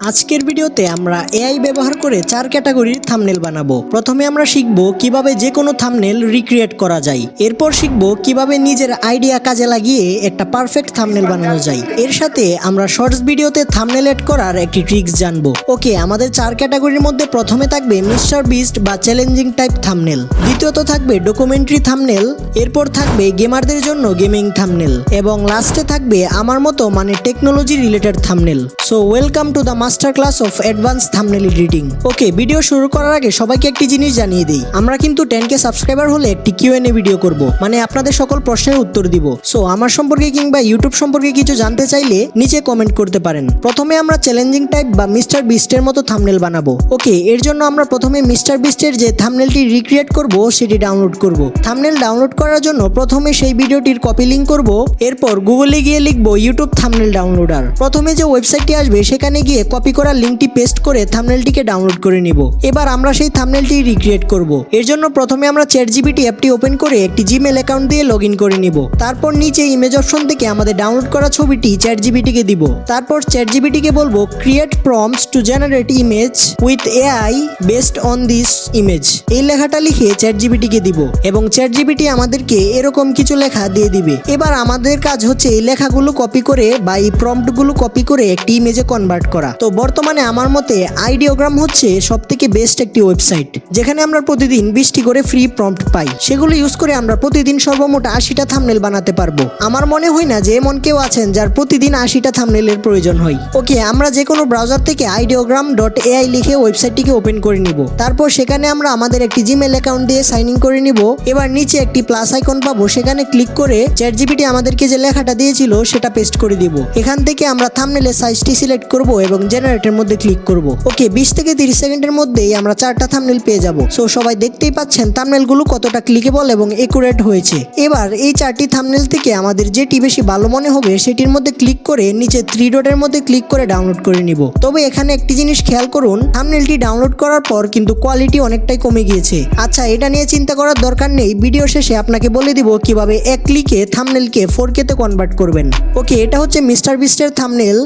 আজকের ভিডিওতে আমরা এআই ব্যবহার করে 4 ক্যাটাগরির থাম্বনেল বানাবো। প্রথমে আমরা শিখব কিভাবে যে কোনো থাম্বনেল রিক্রিয়েট করা যায়। এরপর শিখব কিভাবে নিজের আইডিয়া কাজে লাগিয়ে একটা পারফেক্ট থাম্বনেল বানানো যায়। এর সাথে আমরা শর্টস ভিডিওতে থাম্বনেল এড করার একটি ট্রিক্স জানবো। ওকে, আমাদের 4 ক্যাটাগরির মধ্যে প্রথমে থাকবে মিস্টার বিস্ট বা চ্যালেঞ্জিং টাইপ থাম্বনেল, দ্বিতীয়ত থাকবে ডকুমেন্টারি থাম্বনেল, এরপর থাকবে গেমারদের জন্য গেমিং থাম্বনেল এবং লাস্টে থাকবে আমার মতো মানে technology related thumbnail. So welcome to the master class of advance thumbnail editing. Okay, video শুরু করার আগে সবাইকে একটি জিনিস জানিয়ে দিই, আমরা কিন্তু 10K সাবস্ক্রাইবার হলে একটি Q&A ভিডিও করব, মানে আপনাদের সকল প্রশ্নের উত্তর দিব। সো আমার সম্পর্কে কিংবা ইউটিউব সম্পর্কে কিছু জানতে চাইলে নিচে কমেন্ট করতে পারেন। প্রথমে আমরা চ্যালেঞ্জিং টাইপ বা মিস্টার বিস্টের মতো থাম্বনেল বানাবো। ওকে, এর জন্য আমরা প্রথমে মিস্টার বিস্টের যে থাম্বনেলটি রিক্রিয়েট করব সেটি ডাউনলোড করব। থাম্বনেল ডাউনলোড করার জন্য প্রথমে সেই ভিডিওটির কপি লিংক করব, এরপর গুগলে গিয়ে লিখব ইউটিউব থাম্বনেল ডাউনলোডার। প্রথমে যে ওয়েবসাইটটি আসবে সেখানে গিয়ে কপি করা লিংকটি পেস্ট করে থাম্বনেলটিকে ডাউনলোড করে নিব। এবার আমরা সেই থাম্বনেলটি রিক্রিয়েট করব। এর জন্য প্রথমে আমরা ChatGPT অ্যাপটি ওপেন করে একটি জিমেল অ্যাকাউন্ট দিয়ে লগইন করে নিব। তারপর নিচে ইমেজ অপশন থেকে আমাদের ডাউনলোড করা ছবিটি ChatGPT-কে দিব। তারপর ChatGPT-কে বলবো create prompts to generate image with AI based on this image. এই লেখাটা লিখে ChatGPT-কে দিব এবং ChatGPT আমাদেরকে এরকম কিছু লেখা দিয়ে দিবে। এবার আমাদের কাজ হচ্ছে এই লেখাগুলো কপি করে বা এই প্রম্পটগুলো কপি করে একটি ইমেজে কনভার্ট করা। তো বর্তমানে আমার মতে আইডিওগ্রাম হচ্ছে সবথেকে বেস্ট একটি ওয়েবসাইট, যেখানে আমরা প্রতিদিন 20টি করে ফ্রি প্রম্পট পাই। সেগুলো ইউজ করে আমরা প্রতিদিন সর্বমোট 80টা থাম্বনেল বানাতে পারবো। আমার মনে হয় না যে এমন কেউ আছেন যার প্রতিদিন 80টা থাম্বনেলের প্রয়োজন হয়। ওকে, আমরা যে কোনো ব্রাউজার থেকে ideogram.ai লিখে ওয়েবসাইটটিকে ওপেন করে নিব। তারপর সেখানে আমরা আমাদের একটি জিমেল অ্যাকাউন্ট দিয়ে সাইন ইন করে নিব। এবার নিচে একটি প্লাস আইকন পাবো, সেখানে ক্লিক করে ChatGPT আমাদেরকে যে লেখাটা দিয়েছিল সেটা পেস্ট করে দিব। এখান থেকে আমরা থাম্বনেলের সাইজটি সিলেক্ট করব এবং জেনারেটের মধ্যে ক্লিক করব। ওকে, 20 থেকে 30 সেকেন্ডের মধ্যেই আমরা 4টা থাম্বনেল পেয়ে যাব। সো সবাই দেখতেই পাচ্ছেন থাম্বনেলগুলো কতটা ক্লিকেবল এবং একুরেট হয়েছে। এবার এই 4টি থাম্বনেল থেকে আমাদের যেটি বেশি ভালো মনে হবে সেটির মধ্যে ক্লিক করে নিচে 3 ডটের মধ্যে ক্লিক করে ডাউনলোড করে নিব। তবে এখানে একটি জিনিস খেয়াল করুন, থাম্বনেলটি ডাউনলোড করার পর কিন্তু কোয়ালিটি অনেকটাই কমে গিয়েছে। আচ্ছা, এটা নিয়ে চিন্তা করার দরকার নেই, ভিডিও শেষে আপনাকে বলে দিব কিভাবে এক ক্লিকে থাম্বনেলকে 4K তে কনভার্ট করবেন। ওকে, এটা হচ্ছে মিস্টার বিস্টের থাম্বনেল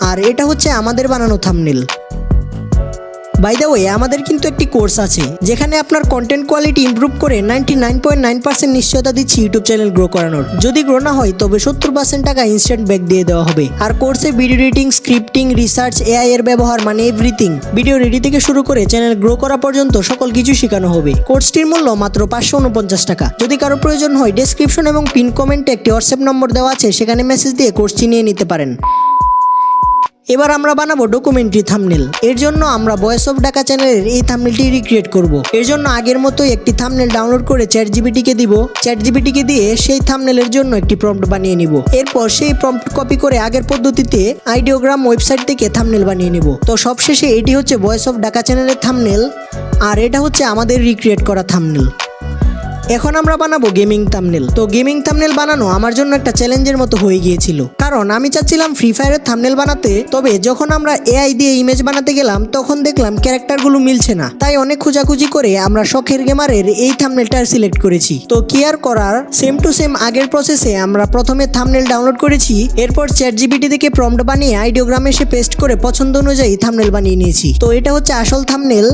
আর এটা হচ্ছে আমাদের বানানো থাম্বনেল। বাই দ্য ওয়ে, আমাদের কিন্তু একটি কোর্স আছে যেখানে আপনার কন্টেন্ট কোয়ালিটি ইমপ্রুভ করে 99.9% নিশ্চয়তা দিচ্ছি ইউটিউব চ্যানেল গ্রো করানোর। যদি গ্রো না হয় তবে 70% টাকা ইনস্ট্যান্ট ব্যাক দিয়ে দেওয়া হবে। আর কোর্সে video editing, scripting, research, AI এর ব্যবহার মানে এভরিথিং, ভিডিও রেডি থেকে শুরু করে চ্যানেল গ্রো করা পর্যন্ত সকল কিছু শেখানো হবে। কোর্সটির মূল্য মাত্র 549 টাকা। যদি কারো প্রয়োজন হয় ডেসক্রিপশন এবং পিন কমেন্টে একটি হোয়াটসঅ্যাপ নম্বর দেওয়া আছে, সেখানে মেসেজ দিয়ে কোর্সটি নিয়ে নিতে পারেন। এবার আমরা বানাবো ডকুমেন্টারি থাম্বনেল। এর জন্য আমরা ভয়েস অফ ঢাকা চ্যানেলের এই থাম্বনেলটি রিক্রিয়েট করব। এর জন্য আগের মতোই একটি থাম্বনেল ডাউনলোড করে ChatGPT-কে দিব। ChatGPT-কে দিয়ে সেই থাম্বনেলের জন্য একটি প্রম্পট বানিয়ে নিব। এরপর সেই প্রম্পট কপি করে আগের পদ্ধতিতে আইডিওগ্রাম ওয়েবসাইট থেকে থাম্বনেল বানিয়ে নিব। তো সবশেষে এটি হচ্ছে ভয়েস অফ ঢাকা চ্যানেলের থাম্বনেল আর এটা হচ্ছে আমাদের রিক্রিয়েট করা থাম্বনেল। এখন আমরা বানাবো গেমিং থাম্বনেল। তো গেমিং থাম্বনেল বানানো আমার জন্য একটা চ্যালেঞ্জের মতো হয়ে গিয়েছিল, কারণ আমি চাচ্ছিলাম ফ্রি ফায়ারের থাম্বনেল বানাতে। তবে যখন আমরা AI দিয়ে ইমেজ বানাতে গেলাম তখন দেখলাম ক্যারেক্টারগুলো মিলছে না। তাই অনেক খোঁজাখুঁজি করে আমরা শখের গেমারের এই থাম্বনেলটা সিলেক্ট করেছি। তো কি আর করার, সেম টু সেম আগের প্রসেসে আমরা প্রথমে থাম্বনেল ডাউনলোড করেছি, এরপর ChatGPT থেকে প্রম্পট বানিয়ে আইডিওগ্রামে এসে পেস্ট করে পছন্দ অনুযায়ী থাম্বনেল বানিয়ে নিয়েছি। তো এটা হচ্ছে আসল থাম্বনেল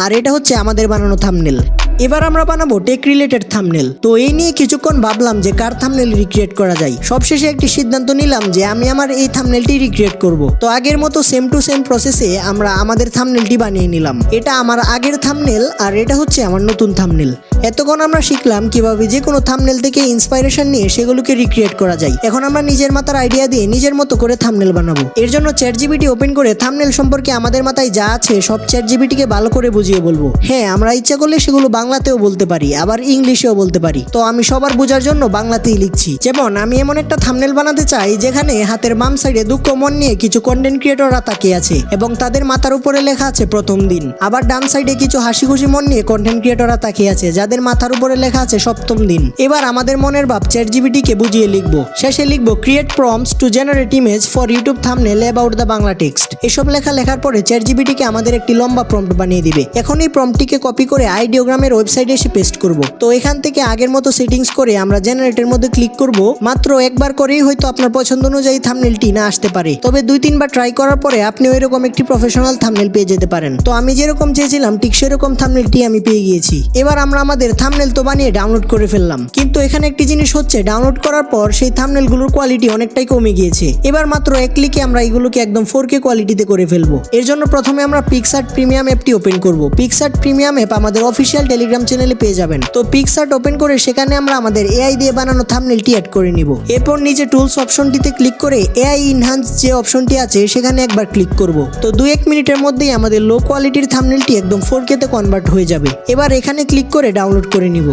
আর এটা হচ্ছে আমাদের বানানো থাম্বনেল। এবার আমরা বানাবো টেক রিলেটেড থাম্বনেল। তো এই নিয়ে কিছুক্ষণ ভাবলাম যে কার থাম্বনেল রিক্রিয়েট করা যায়। সবশেষে একটি সিদ্ধান্ত নিলাম যে আমি আমার এই থাম্বনেলটি রিক্রিয়েট করব। তো আগের মতো সেম টু সেম প্রসেসে আমরা আমাদের থাম্বনেলটি বানিয়ে নিলাম। এটা আমার আগের থাম্বনেল আর এটা হচ্ছে আমার নতুন থাম্বনেল। এতক্ষণ আমরা শিখলাম কিভাবে যে কোনো থাম্বনেল থেকে ইন্সপাইরেশন নিয়ে সেগুলোকে রিক্রিয়েট করা যায়। এখন আমরা নিজের মাথার আইডিয়া দিয়ে নিজের মতো করে থাম্বনেল বানাবো। এর জন্য ChatGPT ওপেন করে থাম্বনেল সম্পর্কে আমাদের মাথায় যা আছে সব ChatGPT-কে ভালো করে বুঝিয়ে বলবো। হ্যাঁ, আমরা ইচ্ছা করলে সেগুলো বাংলাতেও বলতে পারি, আবার ইংলিশেও বলতে পারি। তো আমি সবার বোঝার জন্য বাংলাতেই লিখছি। যেমন আমি এমন একটা থাম্বনেল বানাতে চাই যেখানে হাতের বাম সাইডে দুঃখ মন নিয়ে কিছু কন্টেন্ট ক্রিয়েটররা তাকিয়ে আছে এবং তাদের মাথার উপরে লেখা আছে প্রথম দিন। আবার ডান সাইডে কিছু হাসি খুশি মন নিয়ে কন্টেন্ট ক্রিয়েটররা তাকিয়ে আছে, যাদের মাথার উপরে লেখা আছে সপ্তম দিন। এবার আমাদের মনের ভাব ChatGPT কে বুঝিয়ে লিখবো। শেষে লিখবো create prompts to generate image for YouTube thumbnail about the Bangla text. এসব লেখার পরে ChatGPT কে আমাদের একটি লম্বা প্রম্পট বানিয়ে দিবে। এখন এই প্রম্পটটিকে কপি করে আইডিওগ্রামের ওয়েবসাইটে এসে পেস্ট করব। তো এখান থেকে আগের মতো সেটিংস করে আমরা জেনারেটের মধ্যে ক্লিক করব। মাত্র একবার করেই হয়তো আপনার পছন্দ অনুযায়ী থাম্বনেলটি না আসতে পারে, তবে 2-3 বার ট্রাই করার পরে আপনি ওইরকম একটি প্রফেশনাল থাম্বনেল পেয়ে যেতে পারেন। তো আমি যেরকম চেয়েছিলাম ঠিক সেরকম থাম্বনেলটি আমি পেয়ে গিয়েছি। এবার আমরা আমাদের থাম্বনেল তো বানিয়ে ডাউনলোড করে ফেললাম, কিন্তু এখানে একটি জিনিস হচ্ছে, ডাউনলোড করার পর সেই থাম্বনেলগুলোর কোয়ালিটি অনেকটাই কমে গিয়েছে। এবার মাত্র এক ক্লিকে আমরা এগুলোকে একদম 4K কোয়ালিটিতে করে ফেলবো। এর জন্য প্রথমে আমরা পিক্সআর্ট প্রিমিয়াম অ্যাপটি ওপেন করব। পিক্সআর্ট প্রিমিয়াম অ্যাপ আমাদের অফিসিয়াল টেলিগ্রাম চ্যানেলে পেয়ে যাবেন। তো পিক্সআর্ট ওপেন করে সেখানে আমরা আমাদের এআই দিয়ে বানানো থাম্বনেলটি অ্যাড করে নিব। এরপর নিচে টুলস অপশনটিতে ক্লিক করে এআই ইনহ্যান্স যে অপশনটি আছে সেখানে একবার ক্লিক করব। তো 2-1 মিনিটের মধ্যেই আমাদের লো কোয়ালিটির থাম্বনেলটি একদম 4K তে কনভার্ট হয়ে যাবে। এবার এখানে ক্লিক করে ডাউনলোড করে নিব।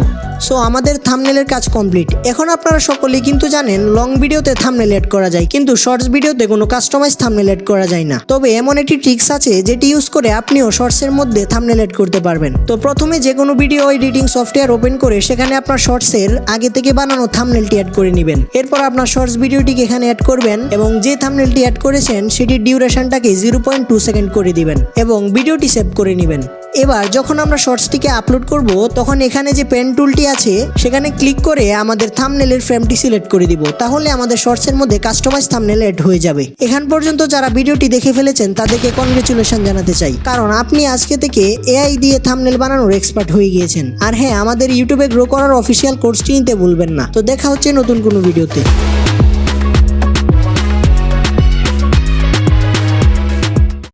সো আমাদের থাম্বনেলের কাজ কমপ্লিট। এখন আপনারা সকলেই কিন্তু জানেন লং ভিডিওতে থাম্বনেল অ্যাড করা যায়, কিন্তু শর্টস ভিডিওতে কোনো কাস্টমাইজ থাম্বনেল অ্যাড করা যায় না। তবে এমন একটি ট্রিক্স আছে যেটি ইউজ করে আপনিও শর্টসের মধ্যে থাম্বনেল অ্যাড করতে পারবেন। তো প্রথমে যে কোনো ভিডিও এডিটিং সফটওয়্যার ওপেন করে সেখানে আপনার শর্টসের আগে থেকে বানানো থাম্বনেলটি অ্যাড করে নেবেন। এরপর আপনার শর্টস ভিডিওটিকে এখানে অ্যাড করবেন এবং যে থাম্বনেলটি অ্যাড করেছেন সেটির ডিউরেশনটাকে 0.2 সেকেন্ড করে দিবেন এবং ভিডিওটি সেভ করে নেবেন। এবার যখন আমরা শর্টসটিকে আপলোড করব তখন এখানে যে পেন টুলটি আছে সেখানে ক্লিক করে আমাদের থাম্বনেলের ফ্রেমটি সিলেক্ট করে দিব। তাহলে আমাদের শর্টসের মধ্যে কাস্টমাইজ থাম্বনেল অ্যাড হয়ে যাবে। এখান পর্যন্ত যারা ভিডিওটি দেখে ফেলেছেন তাদেরকে কনগ্রেচুলেশন জানাতে চাই, কারণ আপনি আজকে থেকে এআই দিয়ে থাম্বনেল বানানোর এক্সপার্ট হয়ে গিয়েছেন। আর হ্যাঁ, আমাদের ইউটিউবে গ্রো করার অফিসিয়াল কোর্সটি নিতে ভুলবেন না। তো দেখা হচ্ছে নতুন কোনো ভিডিওতে।